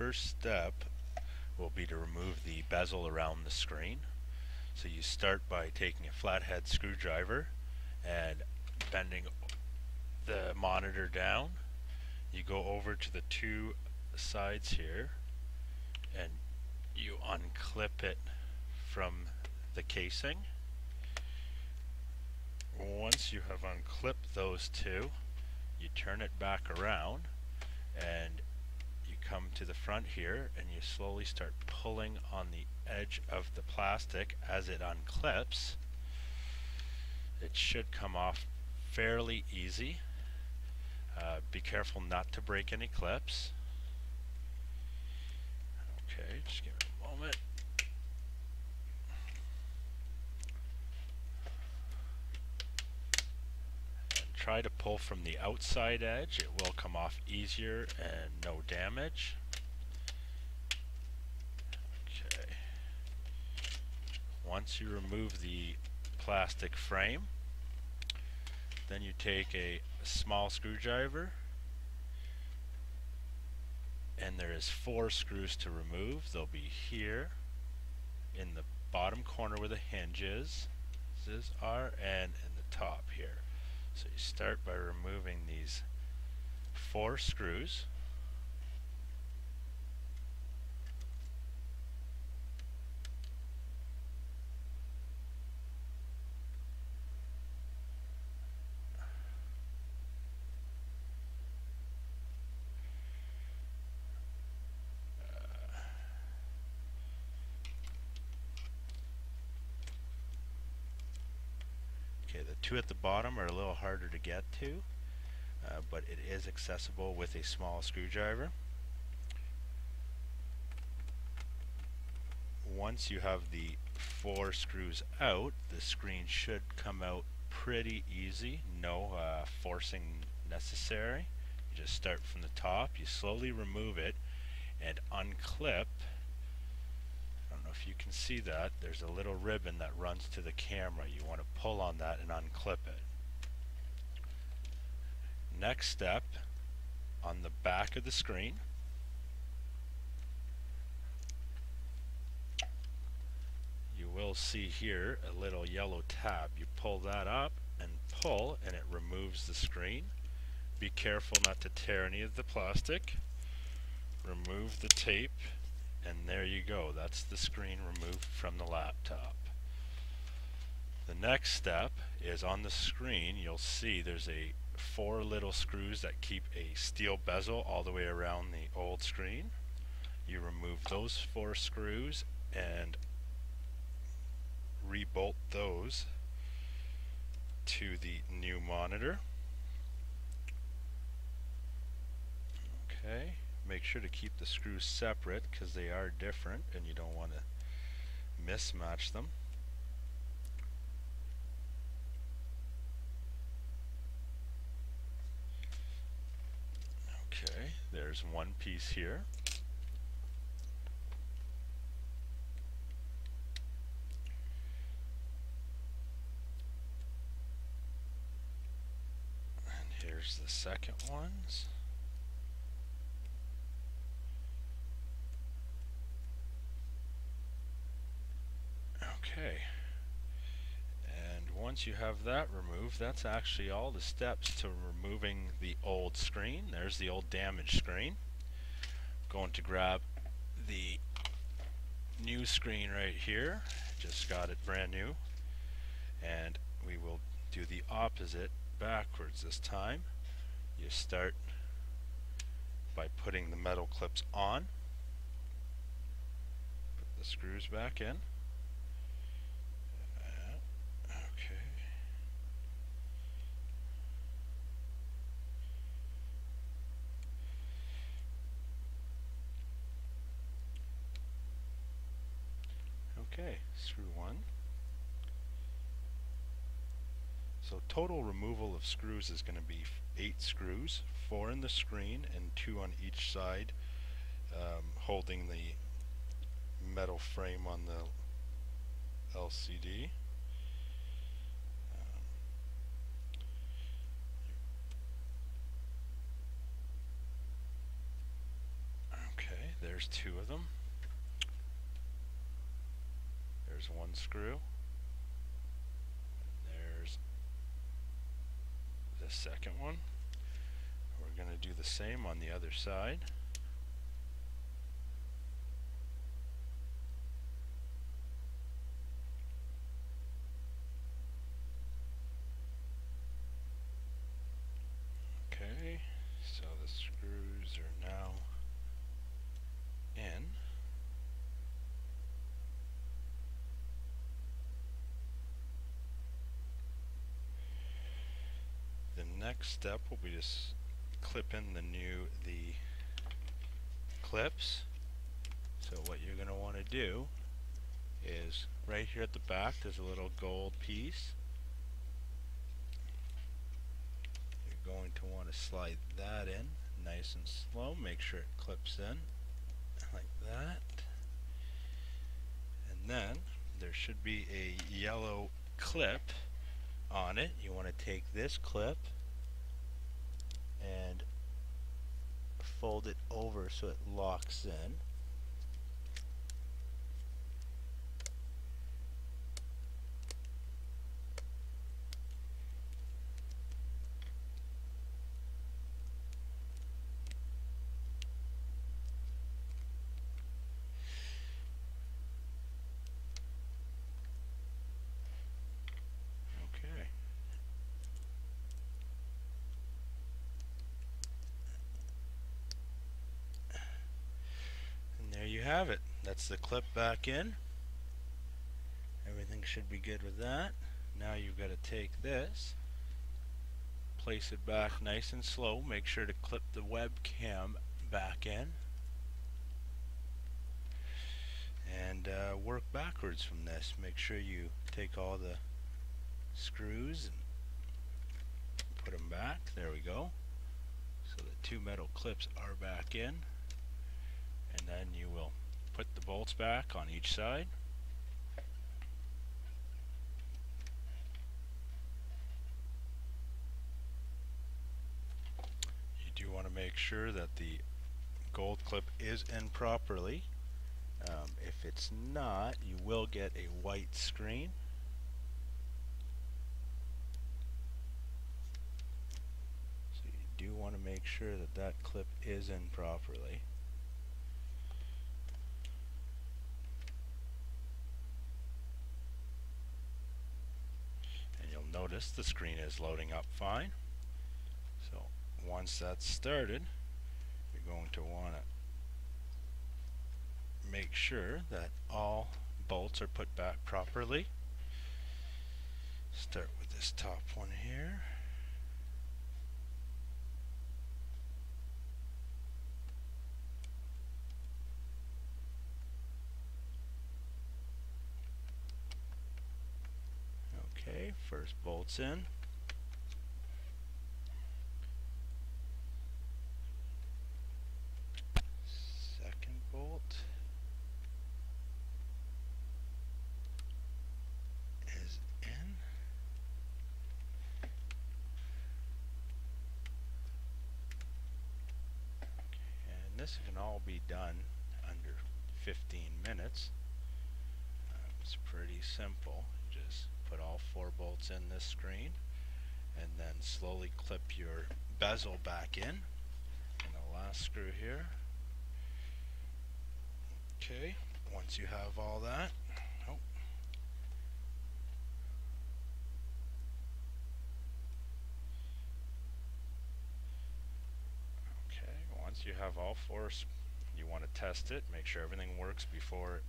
first step will be to remove the bezel around the screen. So you start by taking a flathead screwdriver and bending the monitor down. You go over to the two sides here and you unclip it from the casing. Once you have unclipped those two, you turn it back around and you come to the front here and you slowly start pulling on the edge of the plastic as it unclips. It should come off fairly easy. Be careful not to break any clips. Okay, just give it a moment. And try to pull from the outside edge. It will come off easier and no damage. Okay. Once you remove the plastic frame, then you take a small screwdriver, and there is 4 screws to remove. They'll be here in the bottom corner where the hinges are and in the top here. So you start by removing these 4 screws. Okay, the 2 at the bottom are a little harder to get to, but it is accessible with a small screwdriver. Once you have the 4 screws out, the screen should come out pretty easy, no forcing necessary. You just start from the top, you slowly remove it and unclip. I don't know if you can see that. There's a little ribbon that runs to the camera. You want to pull on that and unclip it. Next step, on the back of the screen, you will see here a little yellow tab. You pull that up and pull and it removes the screen. Be careful not to tear any of the plastic. Remove the tape, and there you go. That's the screen removed from the laptop. The next step is on the screen. You'll see there's 4 little screws that keep a steel bezel all the way around the old screen. You remove those 4 screws and rebolt those to the new monitor. Okay, make sure to keep the screws separate because they are different and you don't want to mismatch them. Okay, there's one piece here. And here's the second ones. Okay, and once you have that removed, that's actually all the steps to removing the old screen. There's the old damaged screen. Going to grab the new screen right here. Just got it brand new, and we will do the opposite backwards this time. You start by putting the metal clips on, put the screws back in. Okay, screw 1. So total removal of screws is going to be 8 screws, 4 in the screen and 2 on each side, holding the metal frame on the LCD. Okay, There's two of them. There's one screw. There's the second one. We're going to do the same on the other side. Okay, so the screws are now in. The next step will be to clip in the clips. So what you're going to want to do is right here at the back there's a little gold piece. You're going to want to slide that in nice and slow. Make sure it clips in like that. And then there should be a yellow clip on it. You want to take this clip and fold it over so it locks in. Okay. And there you have it. That's the clip back in. Everything should be good with that. Now you've got to take this, place it back nice and slow. Make sure to clip the webcam back in. And work backwards from this. Make sure you take all the screws and put them back. There we go. So the two metal clips are back in. And then you will put the bolts back on each side. You do want to make sure that the gold clip is in properly. If it's not, you will get a white screen. So you do want to make sure that that clip is in properly. And you'll notice the screen is loading up fine. So once that's started, you're going to want to make sure that all bolts are put back properly. Start with this top one here. Okay, first bolt's in. Second bolt is in. And this can all be done under 15 minutes. It's pretty simple. Just put all four bolts in this screen and then slowly clip your bezel back in. And the last screw here. Okay, once you have all that, once you have all four, you want to test it, make sure everything works before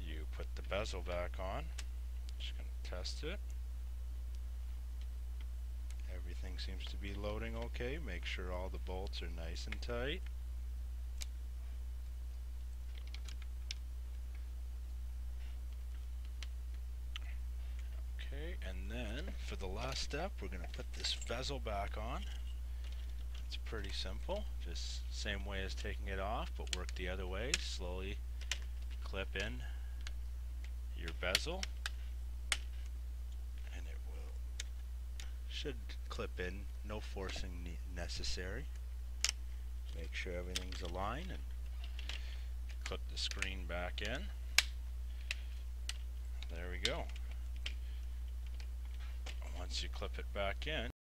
you put the bezel back on. Just going to test it. Everything seems to be loading okay. Make sure all the bolts are nice and tight. Okay, and then for the last step, we're going to put this bezel back on. It's pretty simple, just same way as taking it off, but work the other way. Slowly clip in your bezel, and it should clip in, no forcing necessary. Make sure everything's aligned and clip the screen back in. There we go. Once you clip it back in,